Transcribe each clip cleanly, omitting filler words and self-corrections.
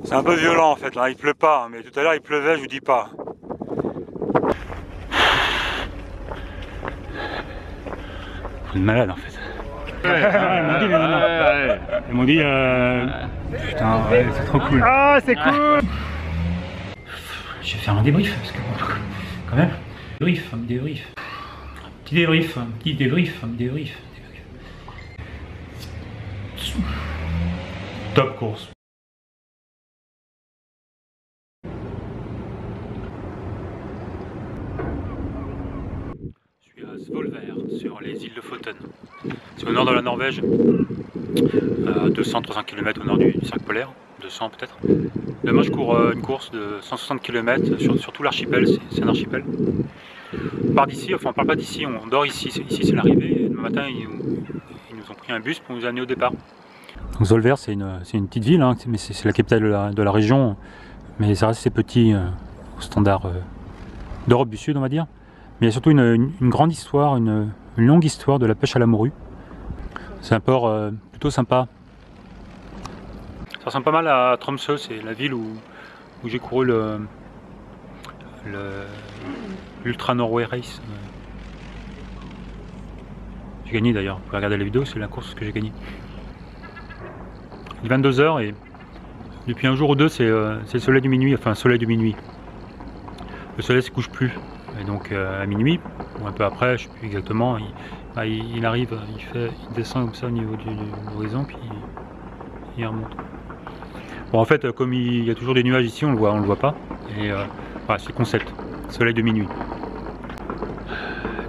C'est un peu violent en fait, là il pleut pas, mais tout à l'heure il pleuvait, je vous dis pas. Vous êtes malade en fait. Ils m'ont dit, putain, ouais, c'est trop cool. Ah, c'est cool. Je vais faire un débrief parce que quand même. Débrief. Petit débrief. Top course. Je suis à Svolvær, sur les îles de Foten. C'est au nord de la Norvège, à 200-300 km au nord du cercle polaire, 200 peut-être. Demain je cours une course de 160 km sur tout l'archipel, c'est un archipel. On part d'ici, enfin on part pas d'ici, on dort ici, ici c'est l'arrivée, et demain matin ils nous ont pris un bus pour nous amener au départ. Donc Svolvær c'est une petite ville, hein, mais c'est la capitale de la région, mais ça reste assez petit au standard d'Europe du Sud on va dire. Mais il y a surtout une grande histoire, une longue histoire de la pêche à la morue. C'est un port plutôt sympa. Ça ressemble pas mal à Tromsø, c'est la ville où j'ai couru l'Ultra Norway Race. J'ai gagné d'ailleurs, vous pouvez regarder la vidéo, c'est la course que j'ai gagnée. Il est 22 h et depuis un jour ou deux c'est le soleil du minuit, enfin le soleil du minuit. Le soleil ne se couche plus. Et donc à minuit, ou un peu après, je ne sais plus exactement, il arrive, il descend comme ça au niveau de l'horizon, puis il remonte. Bon en fait, comme il y a toujours des nuages ici, on le voit pas. Et voilà, c'est le concept, soleil de minuit.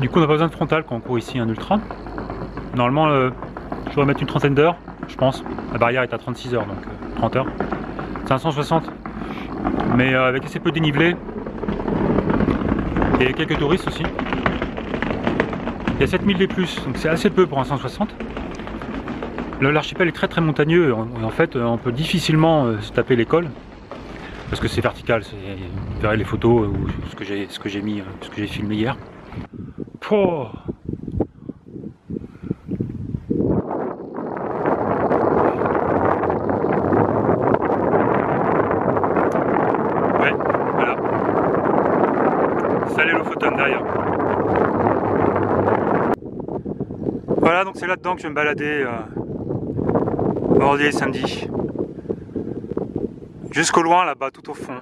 Du coup on n'a pas besoin de frontal quand on court ici un ultra. Normalement je dois mettre une trentaine d'heures, je pense. La barrière est à 36 heures, donc 30 heures. 560. Mais avec assez peu de dénivelé. Et quelques touristes aussi. Il y a 7000 des plus, donc c'est assez peu pour un 160. L'archipel est très montagneux et en fait on peut difficilement se taper les cols parce que c'est vertical. Vous verrez les photos ou ce que j'ai filmé hier. Oh. Ouais, voilà. Salut le Foten derrière. Voilà, donc c'est là-dedans que je vais me balader vendredi et samedi. Jusqu'au loin là-bas, tout au fond.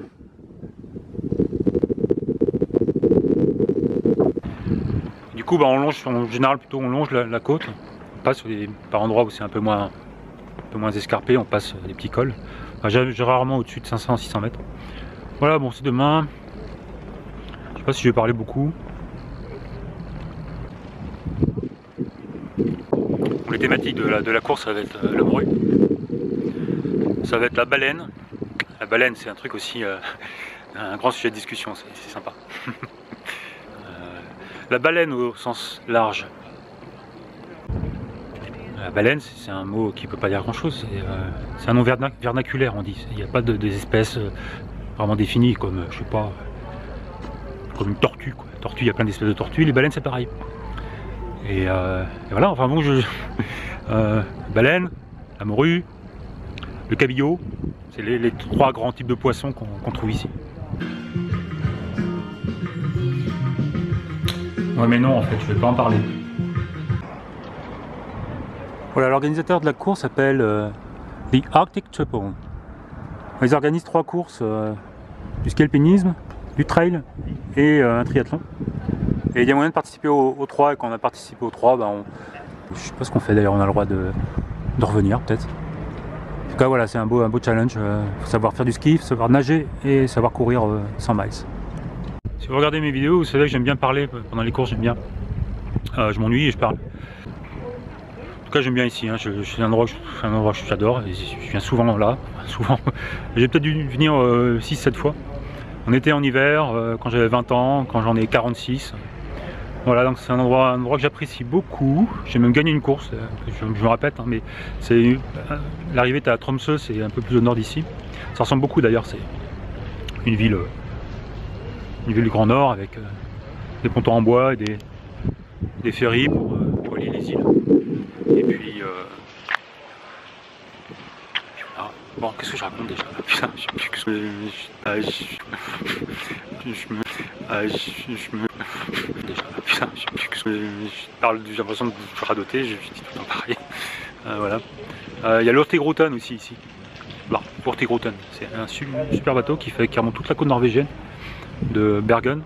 Du coup, bah, on longe, en général plutôt on longe la côte. On passe par endroits où c'est un peu moins escarpé, on passe des petits cols. Enfin, j'ai rarement au-dessus de 500-600 mètres. Voilà, bon c'est demain. Je sais pas si je vais parler beaucoup. Les thématiques de la course, ça va être la morue. Ça va être la baleine. La baleine, c'est un truc aussi, un grand sujet de discussion, c'est sympa. La baleine au sens large. La baleine, c'est un mot qui ne peut pas dire grand chose. C'est un nom vernaculaire, on dit. Il n'y a pas des espèces vraiment définies comme, je sais pas, comme une tortue, quoi. Tortue, il y a plein d'espèces de tortues. Les baleines, c'est pareil. Et voilà, enfin bon, baleine, la morue, le cabillaud, c'est les trois grands types de poissons qu'on trouve ici. Ouais mais non, en fait, je vais pas en parler. Voilà, l'organisateur de la course s'appelle The Arctic Triple. Ils organisent 3 courses, du ski alpinisme, du trail et un triathlon. Et il y a moyen de participer aux 3, et quand on a participé aux 3, bah je sais pas ce qu'on fait d'ailleurs, on a le droit de revenir peut-être. En tout cas voilà, c'est un beau challenge, faut savoir faire du ski, faut savoir nager et savoir courir 100 miles. Si vous regardez mes vidéos, vous savez que j'aime bien parler pendant les courses, j'aime bien. Je m'ennuie et je parle. En tout cas j'aime bien ici, hein. C'est un endroit que j'adore, et je viens souvent là, souvent. J'ai peut-être dû venir 6-7 fois. On était en hiver, quand j'avais 20 ans, quand j'en ai 46. Voilà, donc c'est un endroit que j'apprécie beaucoup. J'ai même gagné une course, je me répète, hein, mais c'est l'arrivée est à Tromsø, c'est un peu plus au nord d'ici. Ça ressemble beaucoup d'ailleurs, c'est une ville du Grand Nord avec des pontons en bois et des ferries pour relier les îles. Et puis voilà. Bon, qu'est-ce que je raconte déjà? Putain, je sais plus ce que je parle, j'ai l'impression de radoter, je dis tout le temps pareil. Voilà. Il y a l'Hurtigruten aussi ici. Hurtigruten, c'est un super bateau qui remonte toute la côte norvégienne de Bergen,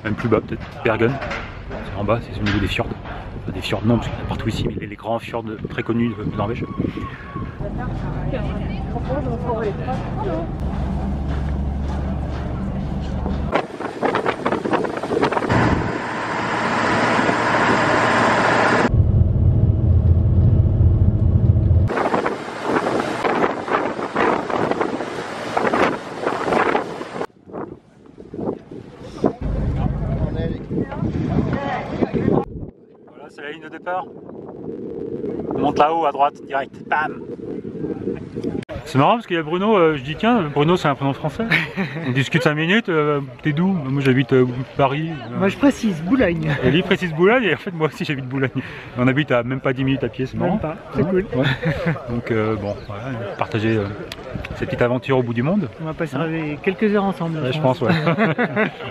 même plus bas peut-être, Bergen. C'est en bas, c'est au niveau des fjords. Enfin, des fjords non, parce qu'il y en a partout ici, mais les grands fjords très connus de Norvège. Voilà, c'est la ligne de départ. On monte là-haut à droite, direct. Bam! C'est marrant parce qu'il y a Bruno, je dis tiens, Bruno c'est un prénom français. On discute 5 minutes, t'es d'où? Moi j'habite Paris. Moi je précise Boulogne. Et lui précise Boulogne, et en fait moi aussi j'habite Boulogne. On habite à même pas 10 minutes à pied, c'est marrant. Même pas, c'est cool. Ouais. Donc bon, voilà, partager cette petite aventure au bout du monde. On va passer quelques heures ensemble. Ouais, je pense, ouais.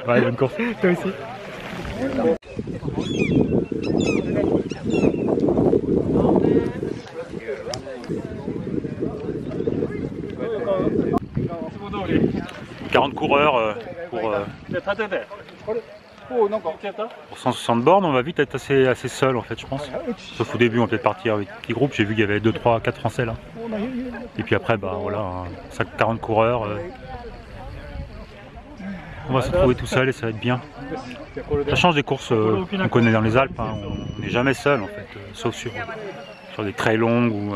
Ouais, bonne course. Toi aussi. « 40 coureurs pour 160 bornes, on va vite être assez seul en fait, je pense. Sauf au début, on va peut-être partir avec des petits groupes. J'ai vu qu'il y avait 2, 3, 4 Français là. Et puis après, bah voilà, 40 coureurs. On va se retrouver tout seul et ça va être bien. Ça change des courses qu'on connaît dans les Alpes, hein. On n'est jamais seul en fait, sauf sur des très longues ou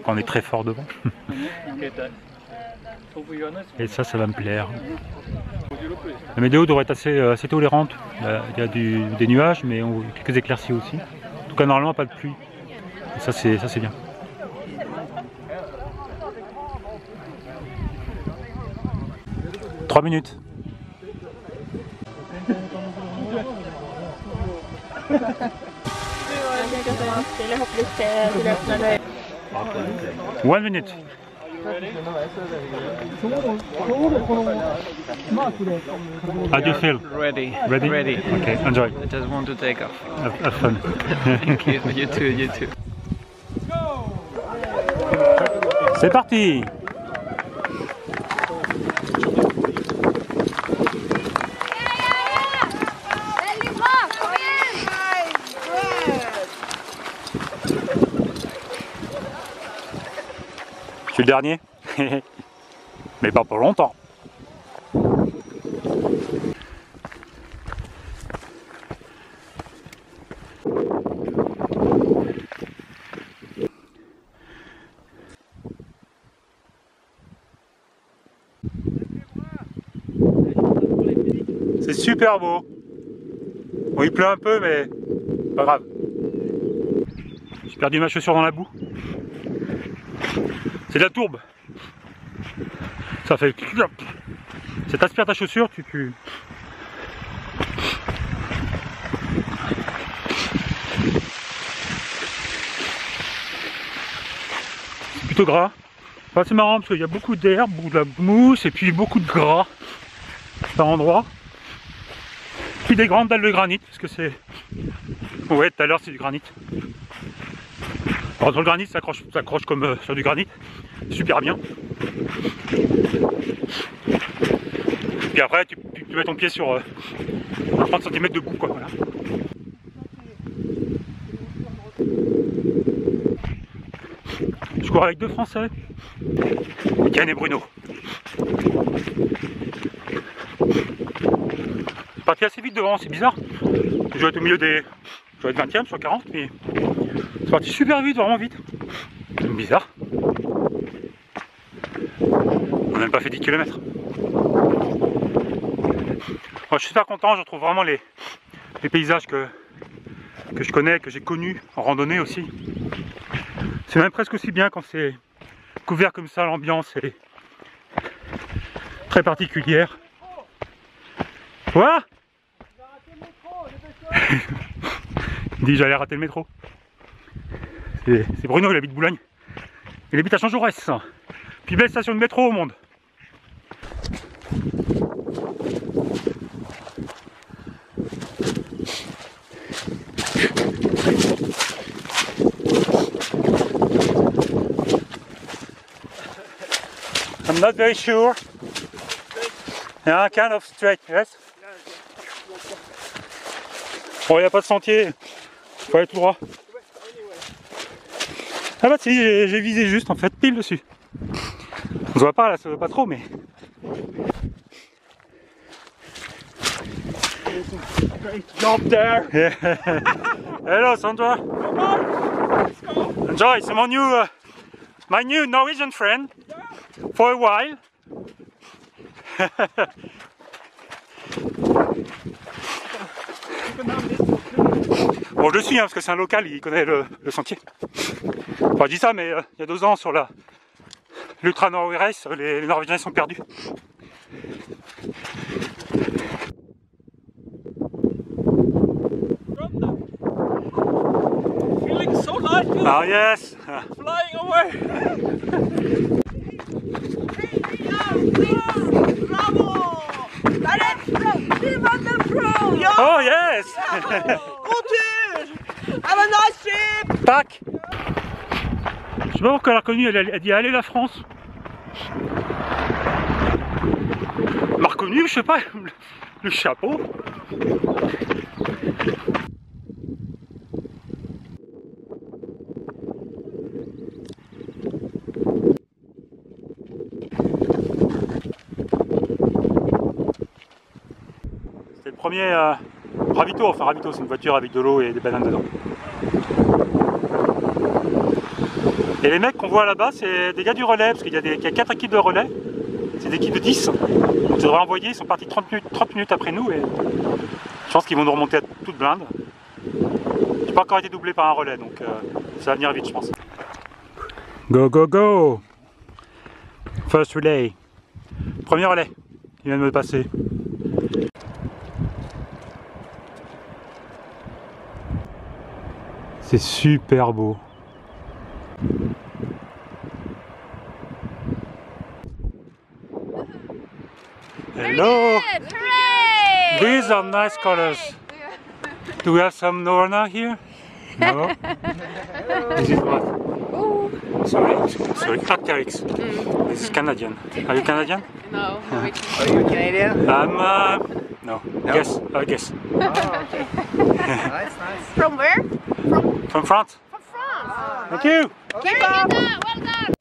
quand on est très fort devant. Et ça va me plaire. La météo devrait être assez tolérante. Il y a des nuages, mais quelques éclaircies aussi. En tout cas, normalement, pas de pluie. Et ça, c'est bien. « 3 minutes. » 1 minute. How do you feel? Ready. Ready? Ready. Okay, enjoy. I just want to take off. Have fun. Thank you. You too. You too. C'est parti! Je suis le dernier, mais pas pour longtemps. C'est super beau. Bon, il pleut un peu, mais pas grave. J'ai perdu ma chaussure dans la boue. C'est de la tourbe. Ça fait... Ça t'aspire ta chaussure, tu... C'est plutôt gras. Enfin, c'est marrant parce qu'il y a beaucoup d'herbe, beaucoup de la mousse et puis beaucoup de gras par endroit. Puis des grandes dalles de granit parce que c'est... Ouais, tout à l'heure c'est du granit. Alors, sur le granit, ça accroche comme sur du granit, super bien. Puis après, tu mets ton pied sur 30 cm de bout, quoi. Voilà. Je cours avec deux Français, Ken et Bruno. C'est parti assez vite devant, c'est bizarre. Je dois être au milieu des... Je dois être 20e sur 40, mais c'est parti super vite, vraiment vite. C'est bizarre. On n'a même pas fait 10 km. Moi, je suis super content, je retrouve vraiment les paysages que je connais, que j'ai connus en randonnée aussi. C'est même presque aussi bien quand c'est couvert comme ça, l'ambiance est très particulière. Quoi? Il dit j'allais rater le métro. C'est Bruno, il habite Boulogne. Il habite à Champ-Jaurès. Puis belle station de métro au monde. I'm not very sure. Yeah, kind of straight, yes? Bon, il n'y a pas de sentier. Il faut aller tout droit. Ah bah si, j'ai visé juste en fait, pile dessus. On se voit pas là, ça ne voit pas trop, mais... Great job there. Yeah. Hello Sandra. Enjoy, it's my new Norwegian friend for a while. Bon, je le suis, hein, parce que c'est un local, il connaît le sentier. Enfin, je dis ça, mais il y a 2 ans sur l'Ultra Norway Race, les Norvégiens sont perdus. Feeling so light, Ah yes. flying away. Bravo! Oh yes. Have a nice trip! Tac. Je sais pas pourquoi elle a reconnu, elle dit allez la France. Elle m'a reconnu, je sais pas, le chapeau. C'était le premier ravito, enfin ravito, c'est une voiture avec de l'eau et des bananes dedans. Et les mecs qu'on voit là-bas, c'est des gars du relais, parce qu'il y a 4 équipes de relais, c'est des équipes de 10. Donc je devrais envoyer, ils sont partis 30 minutes après nous, et je pense qu'ils vont nous remonter à toute blinde. J'ai pas encore été doublé par un relais, donc ça va venir vite, je pense. Go, go, go! First relay. Premier relais, il vient de me passer. C'est super beau. Hello! Hooray! These are nice colors. Do we have some Norna here? No? This is what? Sorry, Arcteryx. This is Canadian. Are you Canadian? No, Are you Canadian? No. Yes, I guess. Oh, okay. Nice, nice. From where? From France. From France. Thank you! Very good, well done.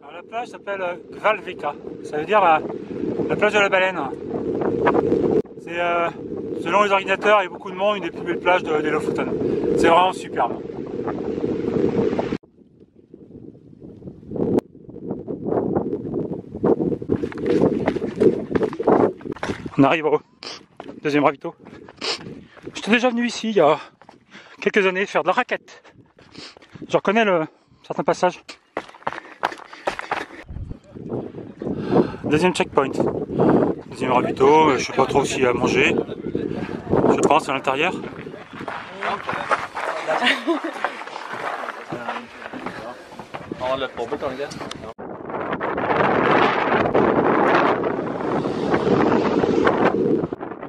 Alors, la plage s'appelle Kvalvika. Ça veut dire la plage de la baleine. C'est selon les ordinateurs et beaucoup de monde, une des plus belles plages des Lofoten. C'est vraiment superbe. On arrive au deuxième ravito. J'étais déjà venu ici il y a quelques années faire de la raquette. Je reconnais certains passages. Deuxième checkpoint. Deuxième ravito, je sais pas trop s'il y a à manger. Je pense à l'intérieur. le påbudt, har du ikke det?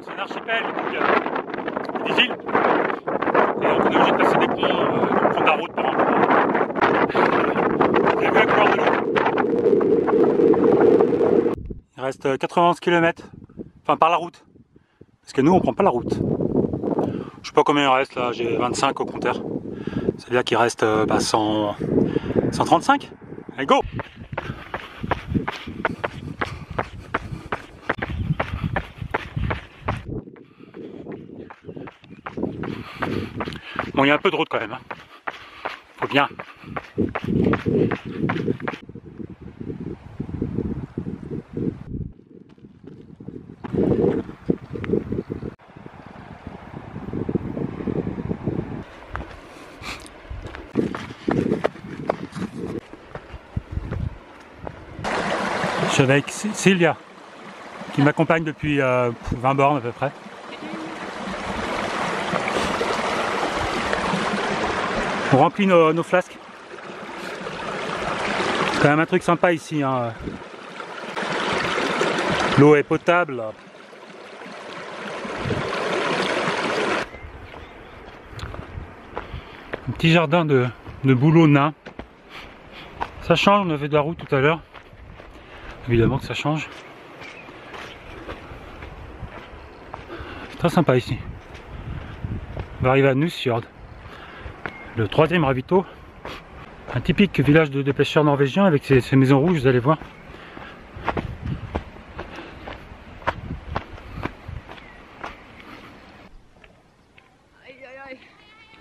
C'est un archipel, donc il y a des îles. Et on est obligé de passer des ponts, de prendre la route par endroit. Vous avez vu la couleur de l'eau? Il reste 91 km, enfin par la route. Parce que nous on prend pas la route. Je sais pas combien il reste là, j'ai 25 au compteur. C'est-à-dire qu'il reste 135. Allez go! Bon, il y a un peu de route quand même. Hein. Faut bien. Je suis avec Sylvia qui m'accompagne depuis 20 bornes à peu près. On remplit nos flasques. C'est quand même un truc sympa ici. Hein. L'eau est potable. Un petit jardin de bouleaux nains. Ça change, on avait de la route tout à l'heure. Évidemment que ça change. C'est très sympa ici. On va arriver à Nusfjord. Le troisième ravito, un typique village de pêcheurs norvégiens avec ses maisons rouges, vous allez voir.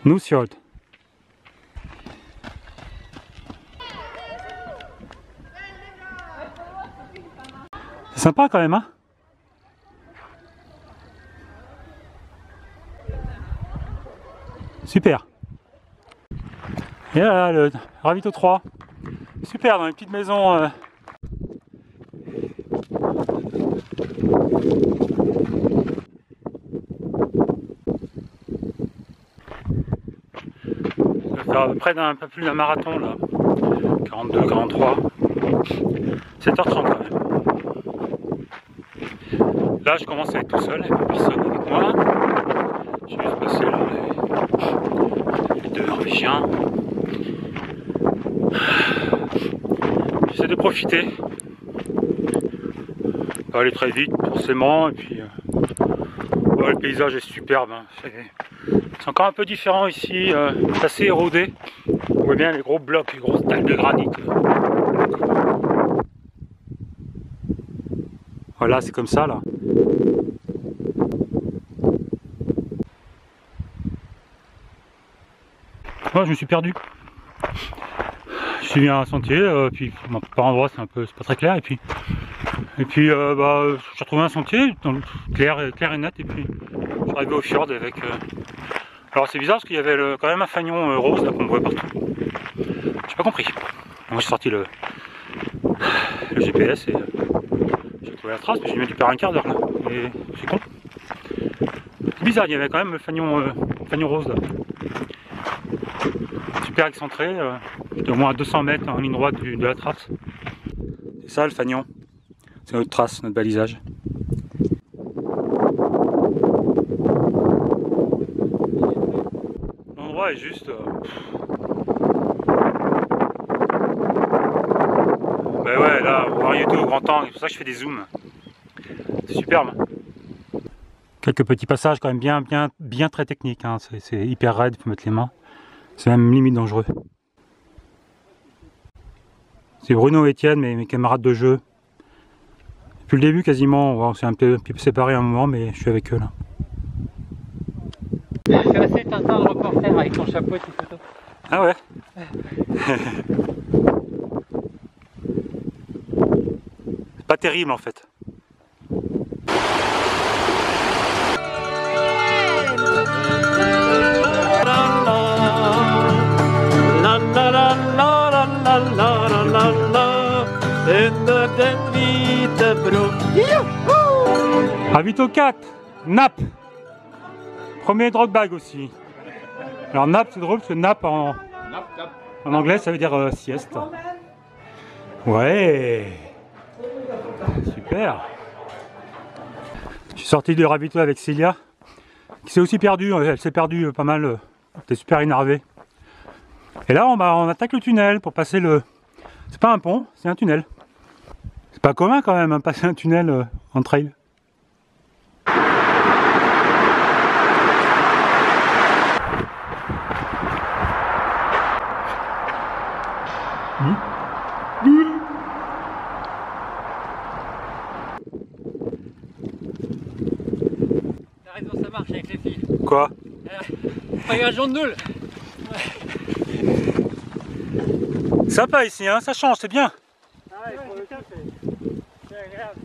Nusfjord. C'est sympa quand même, hein? Super. Et là, le ravito 3. Super, dans les petites maisons. On va faire à peu près un peu plus d'un marathon là. 42, 43. 7h30 quand même. Là, je commence à être tout seul, il n'y a pas personne avec moi. Je vais juste passer là les deux Norvégiens. J'essaie de profiter. Pas aller très vite forcément, et puis le paysage est superbe. Hein. C'est encore un peu différent ici, c'est assez érodé. On voit bien les gros blocs, les grosses dalles de granit. Voilà, c'est comme ça là. Moi, je me suis perdu. Je suis un sentier, puis par endroits c'est pas très clair, et puis j'ai retrouvé un sentier clair et net, et puis je suis arrivé au fjord avec. Alors c'est bizarre parce qu'il y avait quand même un fanion rose là qu'on voit partout. J'ai pas compris. Moi j'ai sorti le GPS et j'ai trouvé la trace, mais j'ai mis du perdre un quart d'heure là. Et c'est con. C'est bizarre, il y avait quand même le fanion rose là. Super excentré, j'étais au moins à 200 mètres en ligne droite de la trace. C'est ça le fanion, c'est notre trace, notre balisage. L'endroit est juste... Ben ouais, là, on voit YouTube au grand angle, c'est pour ça que je fais des zooms. C'est superbe. Quelques petits passages quand même bien très techniques, hein. C'est hyper raide, il faut mettre les mains. C'est même limite dangereux. C'est Bruno et Étienne, mes camarades de jeu. Depuis le début quasiment, on s'est un peu séparés un moment, mais je suis avec eux là. C'est assez tentant le reporter avec ton chapeau et tes photos. Ah ouais. C'est pas terrible en fait. Ravito 4, nap. Premier drop bag aussi. Alors nap c'est drôle parce que nap en anglais ça veut dire sieste. Ouais. Super. Je suis sorti de ravito avec Célia, qui s'est aussi perdue. Elle s'est perdue pas mal. Elle était super énervée. Et là, on attaque le tunnel pour passer le... C'est pas un pont, c'est un tunnel. C'est pas commun quand même, hein, passer un tunnel en trail. T'as raison, ça marche avec les filles. Quoi? Pas un jaune nul. Sympa ici, hein, ça change, c'est bien. Ah ouais, pour le coup, c'est agréable.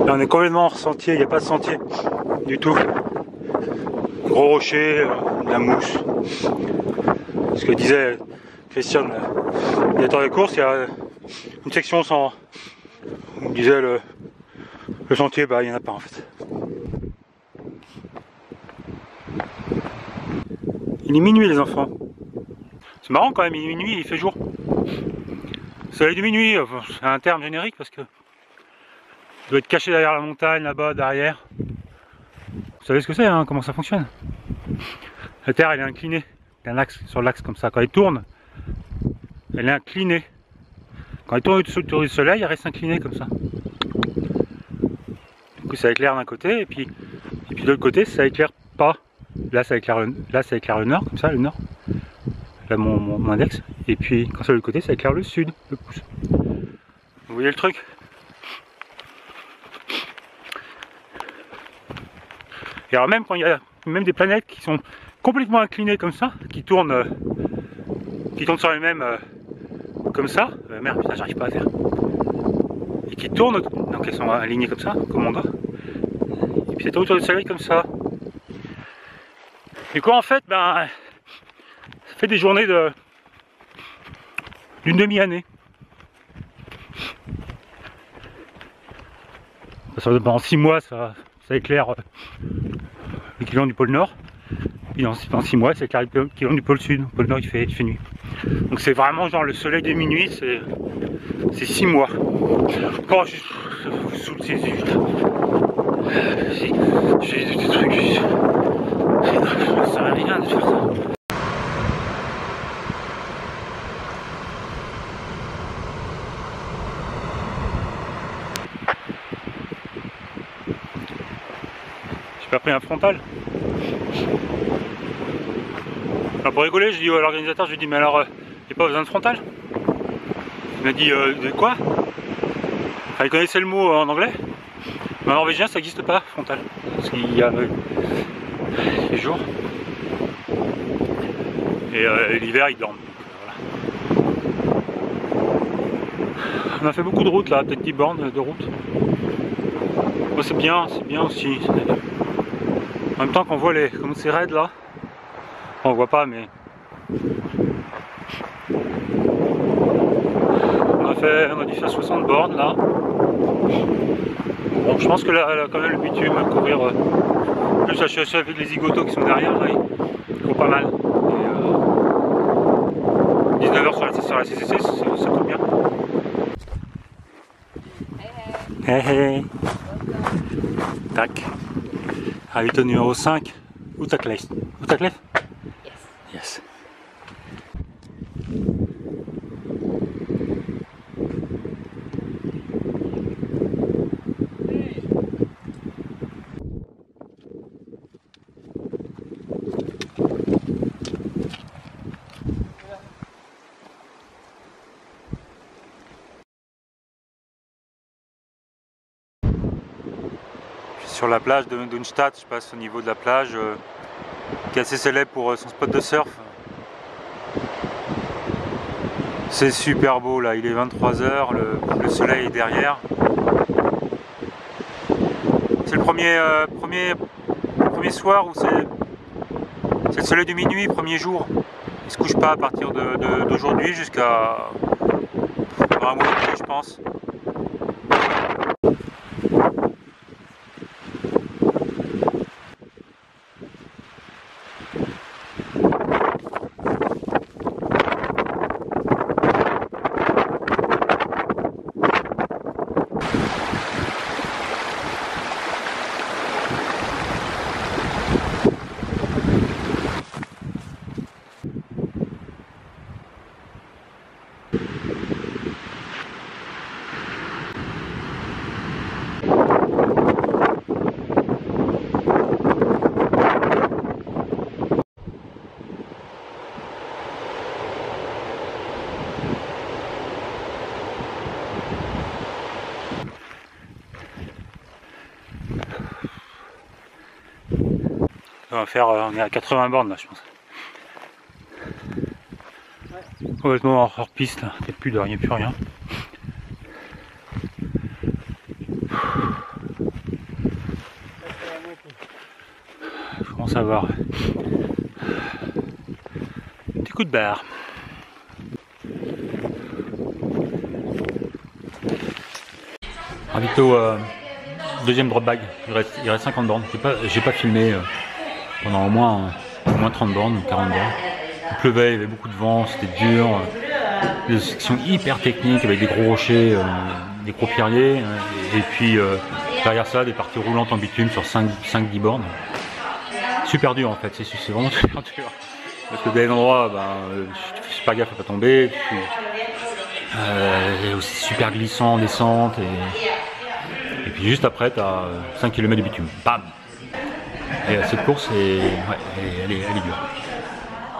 Là, on est complètement hors sentier, il n'y a pas de sentier du tout. Gros rocher, de la mousse. Ce que disait Christian, le directeur de course, il y a une section sans... On disait le sentier, bah il n'y en a pas en fait. Il est minuit les enfants. C'est marrant quand même, il est minuit, il fait jour. Soleil de minuit, c'est un terme générique parce que il doit être caché derrière la montagne, là-bas, derrière. Vous savez ce que c'est, hein, comment ça fonctionne? La Terre, elle est inclinée. Il y a un axe sur l'axe comme ça. Quand elle tourne, elle est inclinée. Quand elle tourne autour du soleil, elle reste inclinée comme ça. Du coup, ça éclaire d'un côté, et puis de l'autre côté, ça éclaire pas. Là, ça éclaire le nord, comme ça, le nord. Là, mon index. Et puis, quand c'est de l'autre côté, ça éclaire le sud, le pouce. Vous voyez le truc? Et alors même quand il y a même des planètes qui sont complètement inclinées comme ça, qui tournent sur elles-mêmes comme ça, merde putain j'arrive pas à faire, et qui tournent, donc elles sont alignées comme ça, comme mon doigt, et puis c'est autour du soleil comme ça. Du coup en fait, ben, ça fait des journées d'une demi-année. En 6 mois ça éclaire l'équivalent du pôle Nord, et dans 6 mois c'est l'équivalent du pôle Sud. Le pôle Nord il fait nuit. Donc c'est vraiment genre le soleil de minuit, c'est 6 mois. Oh, je vous saoule, c'est juste. J'ai des trucs. Ça sert à rien de faire ça. J'ai pas pris un frontal. Alors pour rigoler, je dis à l'organisateur, je lui dis mais alors, il n'y a pas besoin de frontal? Il m'a dit de quoi? Enfin, il connaissait le mot en anglais, mais en norvégien ça n'existe pas, frontal. Parce qu'il y a les jours. Et l'hiver ils dorment. Voilà. On a fait beaucoup de routes là, peut-être 10 bornes de route. Bon, c'est bien aussi. En même temps qu'on voit comme c'est raide là, on voit pas mais on a dû faire 60 bornes là. Bon, je pense que là quand même le bitume à courir plus je suis avec les zigotos qui sont derrière là, ils courent pas mal. Et 19h sur la CCC, ça tombe bien. Hey hey. Tac. Ravito numéro 5, Utakleif. Utakleif? Yes. Sur la plage de Dunstad, je passe au niveau de la plage qui est assez célèbre pour son spot de surf. C'est super beau là, il est 23 h, le soleil est derrière. C'est le premier soir où c'est le soleil de minuit, premier jour. Il se couche pas à partir d'aujourd'hui jusqu'à un mois et demi je pense. Ça va faire, on est à 80 bornes là, je pense. Complètement hors piste là, il n'y a plus de, plus rien. Je commence à avoir des coups de barre. Ravito, deuxième drop bag, il reste 50 bornes. J'ai pas filmé pendant au moins 30 bornes, 40 bornes. Il pleuvait, il y avait beaucoup de vent, c'était dur. Des sections hyper techniques avec des gros rochers, des gros pierriers. Et puis derrière ça, des parties roulantes en bitume sur 5-10 bornes. Super dur en fait, c'est vraiment super dur. Parce que des endroits, tu fais pas gaffe à pas tomber. Aussi super glissant en descente. Et puis juste après, tu as 5 km de bitume. Bam! Et cette course, elle est dure.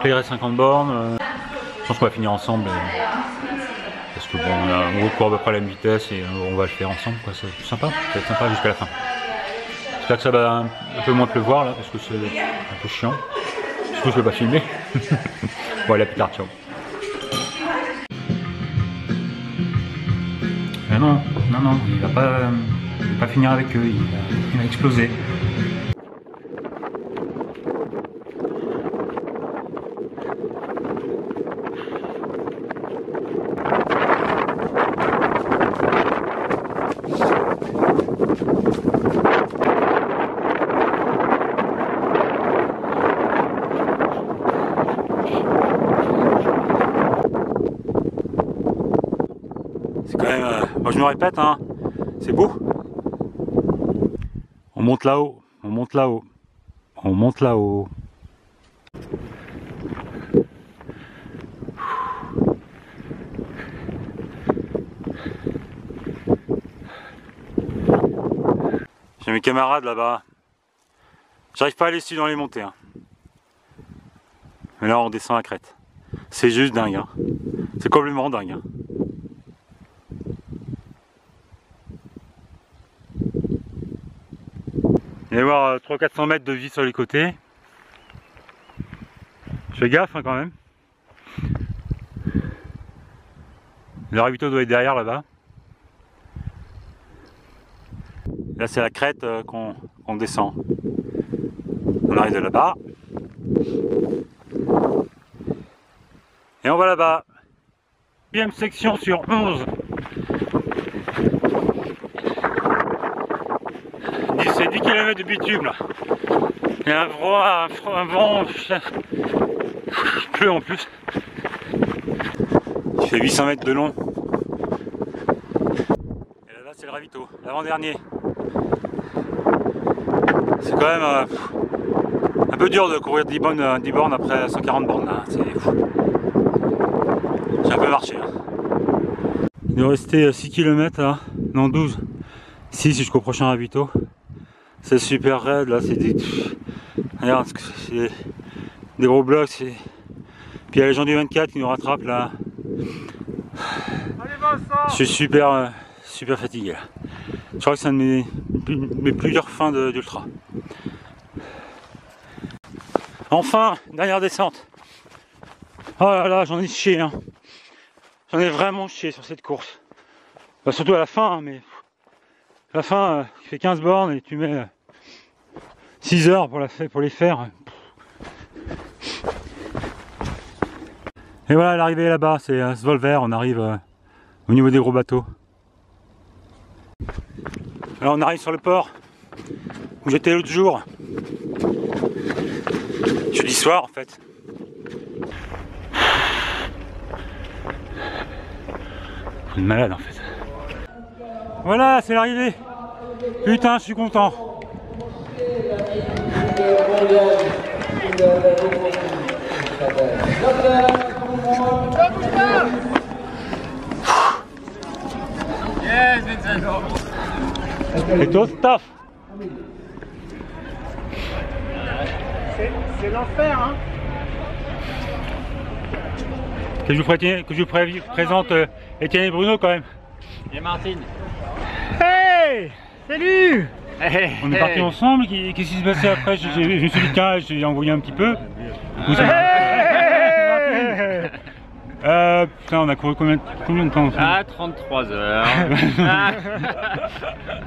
Là, il reste 50 bornes. Je pense qu'on va finir ensemble. Parce que bon, on court à peu près à la même vitesse et on va le faire ensemble. C'est sympa, ça va être sympa jusqu'à la fin. J'espère que ça va un peu moins pleuvoir là, parce que c'est un peu chiant. Surtout que je ne peux pas filmer. Bon, allez, à plus tard, ciao. Mais non, il va pas finir avec eux, il va exploser. C'est quand même, bon, je me répète, hein, c'est beau. On monte là-haut, on monte là-haut, on monte là-haut. J'ai mes camarades là-bas. J'arrive pas à les suivre dans les montées. Hein. Mais là on descend la crête. C'est juste dingue. Hein. C'est complètement dingue. Hein. Il va y avoir 300-400 mètres de vie sur les côtés. Je fais gaffe hein, quand même. Le ravito doit être derrière là-bas. Là c'est la crête qu'on descend. On arrive de là-bas. Et on va là-bas. 9e section sur 11. C'est 10 km de bitume là. Il y a un vent, il pleut en plus. Il fait 800 mètres de long. Et là c'est le ravito, l'avant-dernier. C'est quand même un peu dur de courir 10 bornes après 140 bornes là. C'est fou. J'ai un peu marché. Hein. Il nous restait 6 km là, non 12. 6 jusqu'au prochain ravito. C'est super raide là, c'est des... Regarde, c'est des gros blocs. Puis il y a les gens du 24 qui nous rattrapent là. Je suis super fatigué là. Je crois que c'est un de mes plus dures fins d'ultra. Enfin, dernière descente. Oh là là, j'en ai chié hein. J'en ai vraiment chié sur cette course. Bah, surtout à la fin, hein, mais à la fin, tu fais 15 bornes et tu mets 6 heures pour les faire. Et voilà, l'arrivée est là-bas, c'est Svolvær, on arrive au niveau des gros bateaux. Alors on arrive sur le port où j'étais l'autre jour. Jeudi soir en fait. Je suis malade en fait. Voilà, c'est l'arrivée. Putain, je suis content. Yes, Vincent. Et toi, staff. C'est l'enfer, hein. Que je vous présente Étienne et Bruno quand même. Et Martine. Hey, salut. On est partis ensemble, qu'est-ce qui s'est passé après? Je me suis dit tiens, j'ai envoyé un petit peu. Putain, on a couru combien de temps ensemble? Ah, 33 heures.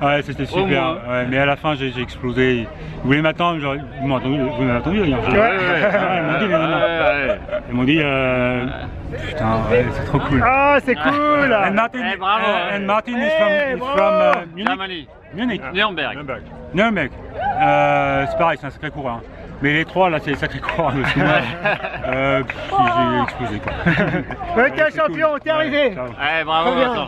Ouais, c'était super. Ouais, mais à la fin, j'ai explosé. Vous voulez m'attendre? Vous m'avez attendu hier. Ils m'ont dit putain, ouais, c'est trop cool. Ah, c'est cool. And Martin, bravo. And Martin is from Munich. Germany. Munich. Nuremberg. Nuremberg. C'est pareil, c'est un sacré coureur. Hein. Mais les trois là, c'est des sacrés coureurs. J'ai explosé quoi. Ok, champion, t'es arrivé. Ciao. Bravo Très bien. Vincent.